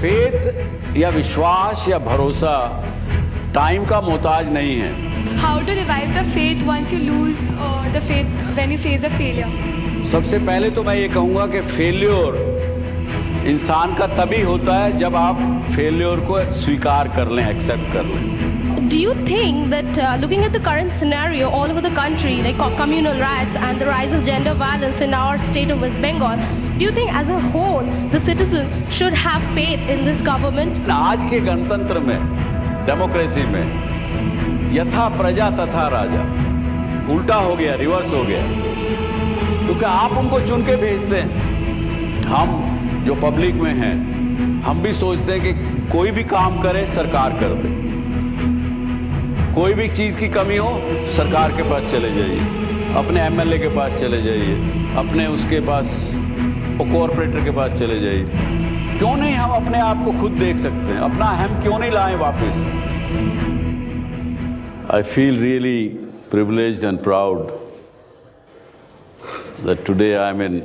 Faith या विश्वास या भरोसा टाइम का मोहताज नहीं है. How to revive the faith once you lose the faith when you face a failure? सबसे पहले तो मैं ये कहूंगा कि फेल्योर इंसान का तभी होता है जब आप फेल्योर को स्वीकार कर लें, एक्सेप्ट कर लें. Do you think that looking at the current scenario all over the country, like communal riots and the rise of gender violence in our state of West Bengal, do you think as a whole the citizen should have faith in this government? आज के गणतंत्र में, democracy में यथा प्रजा तथा राजा उल्टा हो गया, रिवर्स हो गया. क्योंकि आप उनको चुन के भेजते हैं. हम जो पब्लिक में हैं, हम भी सोचते हैं कि कोई भी काम करे सरकार कर दे. कोई भी चीज की कमी हो सरकार के पास चले जाइए, अपने एमएलए के पास चले जाइए, अपने उसके पास कॉर्पोरेटर के पास चले जाइए. क्यों नहीं हम अपने आप को खुद देख सकते हैं? अपना हम क्यों नहीं लाएं वापस? I feel really privileged and proud that today I am in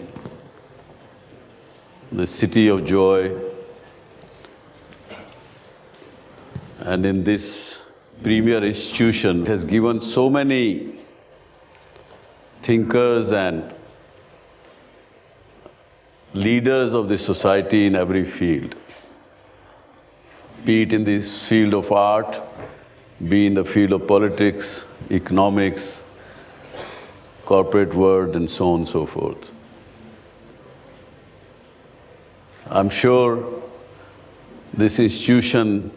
the city of joy, and in this premier institution has given so many thinkers and leaders of the society in every field, be it in this field of art, be in the field of politics, economics, corporate world, and so on and so forth. I'm sure this institution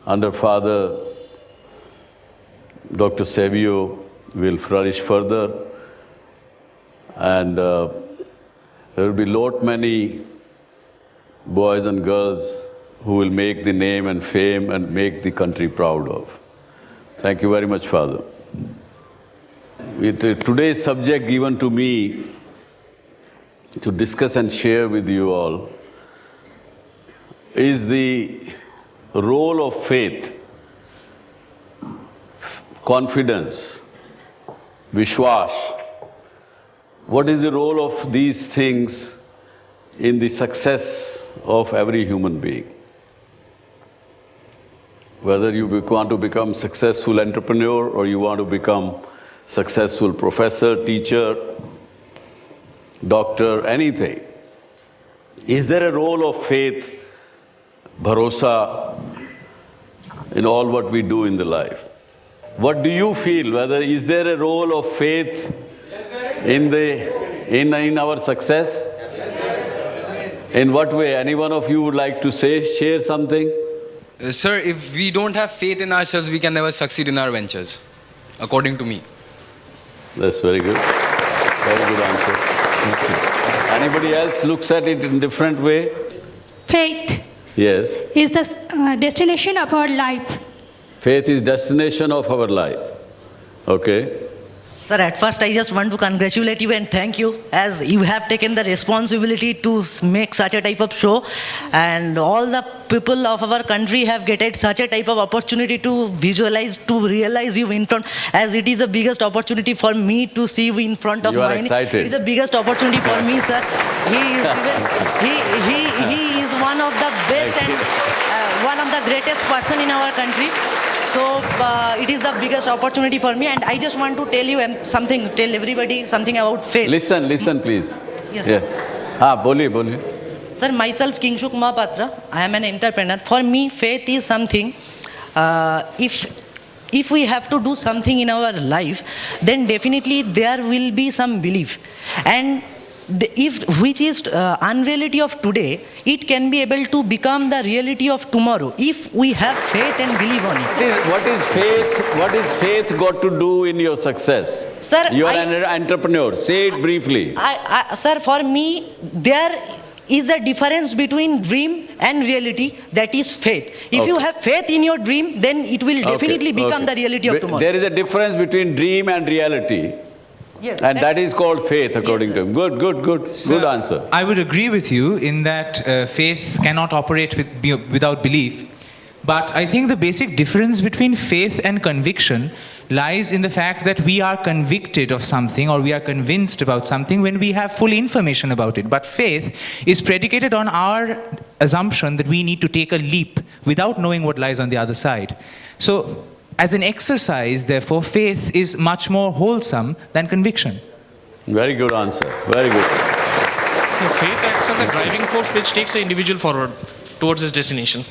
under Father Dr. Savio will flourish further, and there will be lot many boys and girls who will make the name and fame and make the country proud of. Thank you very much, Father. With today's subject given to me to discuss and share with you all is the role of faith, confidence, Vishwas. What is the role of these things in the success of every human being? Whether you want to become successful entrepreneur or you want to become successful professor, teacher, doctor, anything. Is there a role of faith, bharosa, in all what we do in the life? What do you feel? Whether is there a role of faith in our success? In what way? Any one of you would like to share something? Sir, if we don't have faith in ourselves, we can never succeed in our ventures, according to me. That's very good. Very good answer. Anybody else looks at it in different way? Faith Yes. is the destination of our life. Faith is destination of our life. Okay. Sir, at first I just want to congratulate you and thank you, as you have taken the responsibility to make such a type of show, and all the people of our country have getted such a type of opportunity to visualize, to realize you in front, as it is the biggest opportunity for me to see you in front of You are mine. excited. It is the biggest opportunity for me, sir. He is one of the best and one of the greatest person in our country. So it is the biggest opportunity for me, and I just want to tell you something, tell everybody something about faith. Listen, please. Yes. Yes. Boliye. Sir, myself, Kingshuk Mahapatra, I am an entrepreneur. For me, faith is something, if we have to do something in our life, then definitely there will be some belief. And which is unreality of today, it can be able to become the reality of tomorrow if we have faith and believe on it. What is faith? What is faith got to do in your success? Sir, you are an entrepreneur. Say it briefly. Sir, for me, there is a difference between dream and reality, that is faith. If you have faith in your dream, then it will definitely become the reality of tomorrow. There is a difference between dream and reality. Yes, and that is called faith, according to him. Good answer. I would agree with you in that faith cannot operate without belief. But I think the basic difference between faith and conviction lies in the fact that we are convicted of something, or we are convinced about something when we have full information about it. But faith is predicated on our assumption that we need to take a leap without knowing what lies on the other side. So, as an exercise, therefore, faith is much more wholesome than conviction. Very good answer. Very good. So faith acts as a driving force which takes an individual forward towards his destination.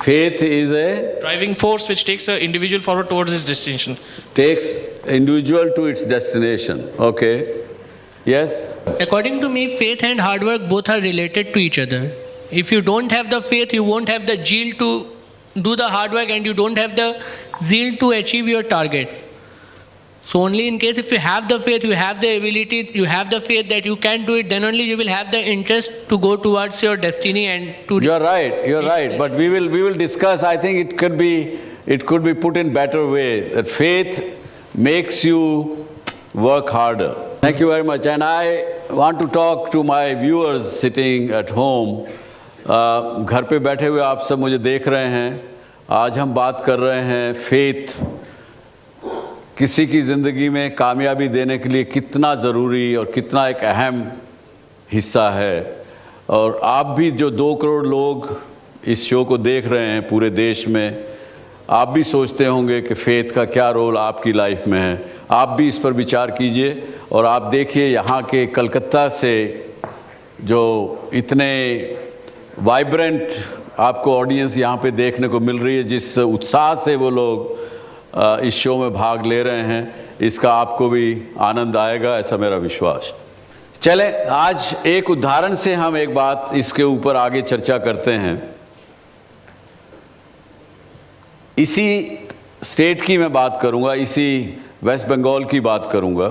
Faith is a Driving force which takes an individual forward towards his destination. takes individual to its destination. Okay. Yes. According to me, faith and hard work both are related to each other. If you don't have the faith, you won't have the zeal to do the hard work, and you don't have the zeal to achieve your target. So only in case if you have the faith, you have the ability, you have the faith that you can do it, then only you will have the interest to go towards your destiny and to... You're right. But we will discuss. I think it could be put in better way, that faith makes you work harder. Thank you very much. And I want to talk to my viewers sitting at home. घर पे बैठे हुए आप सब मुझे देख रहे हैं. आज हम बात कर रहे हैं फेथ किसी की ज़िंदगी में कामयाबी देने के लिए कितना ज़रूरी और कितना एक अहम हिस्सा है. और आप भी जो 2 करोड़ लोग इस शो को देख रहे हैं पूरे देश में, आप भी सोचते होंगे कि फेथ का क्या रोल आपकी लाइफ में है. आप भी इस पर विचार कीजिए. और आप देखिए यहाँ के कलकत्ता से जो इतने वाइब्रेंट आपको ऑडियंस यहाँ पे देखने को मिल रही है, जिस उत्साह से वो लोग इस शो में भाग ले रहे हैं, इसका आपको भी आनंद आएगा, ऐसा मेरा विश्वास. चले आज एक उदाहरण से हम एक बात इसके ऊपर आगे चर्चा करते हैं. इसी स्टेट की मैं बात करूंगा, इसी वेस्ट बंगाल की बात करूंगा.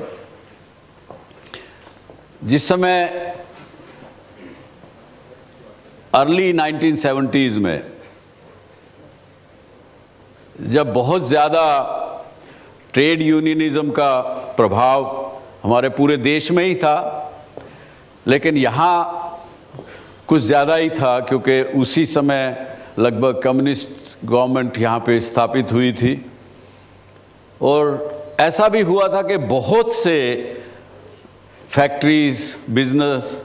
जिस समय अर्ली 1970s में जब बहुत ज़्यादा ट्रेड यूनियनिज्म का प्रभाव हमारे पूरे देश में ही था, लेकिन यहाँ कुछ ज़्यादा ही था क्योंकि उसी समय लगभग कम्युनिस्ट गवर्नमेंट यहाँ पे स्थापित हुई थी. और ऐसा भी हुआ था कि बहुत से फैक्ट्रीज बिजनेस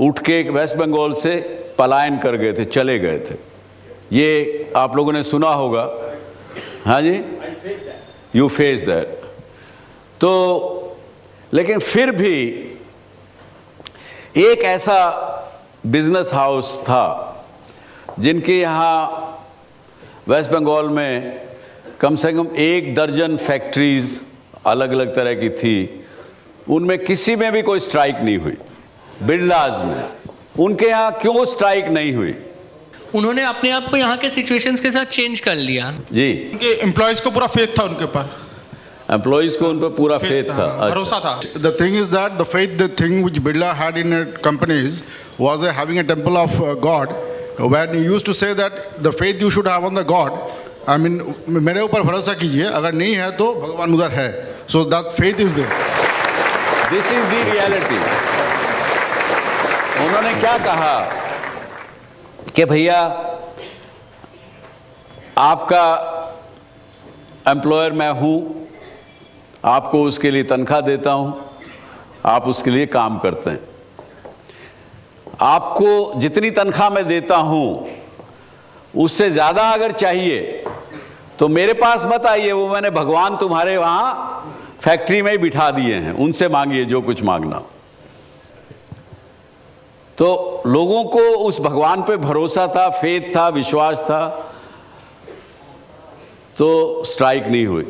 उठ के वेस्ट बंगाल से पलायन कर गए थे, चले गए थे. ये आप लोगों ने सुना होगा. हाँ जी, यू फेस दैट. तो लेकिन फिर भी एक ऐसा बिजनेस हाउस था जिनके यहाँ वेस्ट बंगाल में कम से कम 1 दर्जन फैक्ट्रीज अलग अलग तरह की थी. उनमें किसी में भी कोई स्ट्राइक नहीं हुई. बिरलाज में उनके यहाँ क्यों स्ट्राइक नहीं हुई? उन्होंने अपने आप को यहाँ के सिचुएशंस के साथ चेंज कर लिया. जी, उनके एम्प्लॉयज को पूरा फेथ था उनके ऊपर. एम्प्लॉयज को उन पर पूरा फेथ था, भरोसा था. The thing is that the faith, the thing which Birla had in companies was having a temple of God. When he used to say that the faith you should have on the God, I mean, मेरे ऊपर भरोसा कीजिए, अगर नहीं है तो भगवान उधर है. So that faith is there. This is the reality. उन्होंने क्या कहा कि भैया आपका एम्प्लॉयर मैं हूं, आपको उसके लिए तनख्वाह देता हूं, आप उसके लिए काम करते हैं. आपको जितनी तनख्वाह मैं देता हूं उससे ज्यादा अगर चाहिए तो मेरे पास मत आइए, वो मैंने भगवान तुम्हारे वहां फैक्ट्री में ही बिठा दिए हैं, उनसे मांगिए जो कुछ मांगना. तो लोगों को उस भगवान पे भरोसा था, फेथ था, विश्वास था, तो स्ट्राइक नहीं हुई.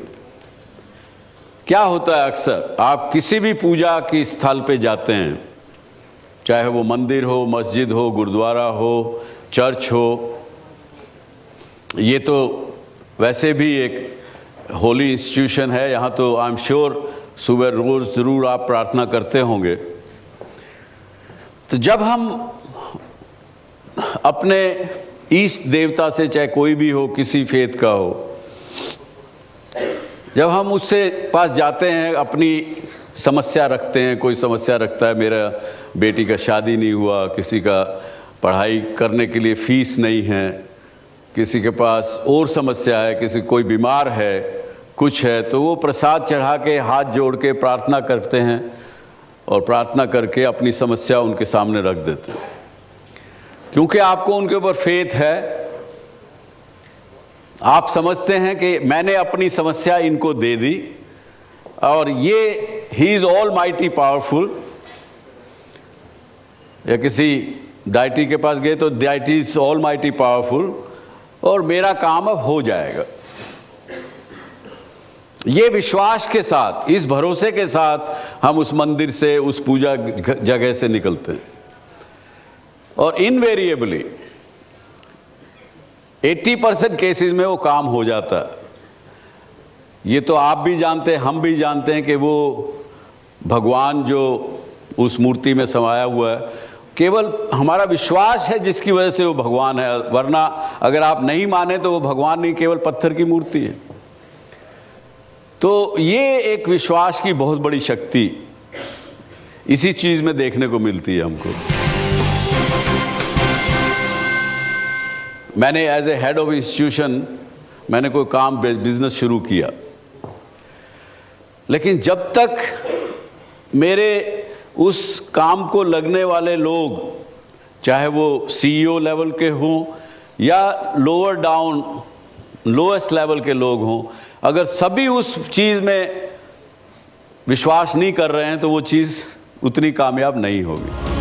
क्या होता है अक्सर आप किसी भी पूजा की स्थल पे जाते हैं, चाहे वो मंदिर हो, मस्जिद हो, गुरुद्वारा हो, चर्च हो, ये तो वैसे भी एक होली इंस्टीट्यूशन है. यहां तो आई एम श्योर सुबह रोज जरूर आप प्रार्थना करते होंगे. तो जब हम अपने इष्ट देवता से, चाहे कोई भी हो, किसी फेथ का हो, जब हम उससे पास जाते हैं, अपनी समस्या रखते हैं, कोई समस्या रखता है, मेरा बेटी का शादी नहीं हुआ, किसी का पढ़ाई करने के लिए फीस नहीं है, किसी के पास और समस्या है, किसी कोई बीमार है, कुछ है, तो वो प्रसाद चढ़ा के हाथ जोड़ के प्रार्थना करते हैं और प्रार्थना करके अपनी समस्या उनके सामने रख देते हैं. क्योंकि आपको उनके ऊपर फेथ है, आप समझते हैं कि मैंने अपनी समस्या इनको दे दी और ये he is all mighty powerful. या किसी डाइटी के पास गए तो deity is all mighty powerful और मेरा काम अब हो जाएगा। ये विश्वास के साथ, इस भरोसे के साथ हम उस मंदिर से, उस पूजा जगह से निकलते हैं और इनवेरिएबली 80% केसेस में वो काम हो जाता है। ये तो आप भी जानते हैं, हम भी जानते हैं कि वो भगवान जो उस मूर्ति में समाया हुआ है, केवल हमारा विश्वास है जिसकी वजह से वो भगवान है, वरना अगर आप नहीं माने तो वो भगवान नहीं, केवल पत्थर की मूर्ति है। तो ये एक विश्वास की बहुत बड़ी शक्ति इसी चीज में देखने को मिलती है हमको। मैंने as a head of institution मैंने कोई काम, बिजनेस शुरू किया, लेकिन जब तक मेरे उस काम को लगने वाले लोग, चाहे वो सीईओ लेवल के हों या लोअर डाउन लोएस्ट लेवल के लोग हों, अगर सभी उस चीज में विश्वास नहीं कर रहे हैं तो वो चीज उतनी कामयाब नहीं होगी।